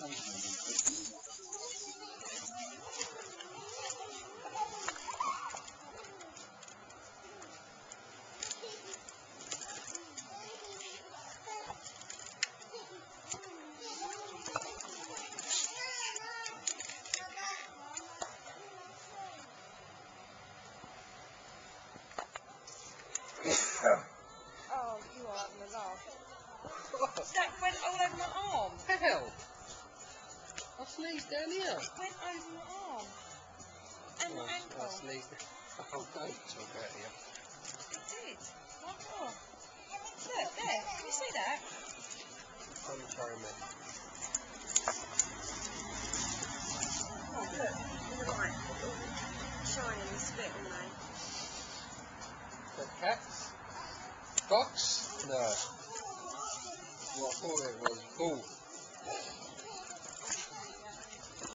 Oh, you are having a laugh. That went all over my arm. Hell! I sneezed down here. It went over my arm. And my ankle. I sneezed. Oh, don't talk about here. It did. What for? Look, there. Can you see that? I'm sorry, man. Oh, look. Look at mine. Shining and spit on there. The cats? Fox? No. What I thought it was bull.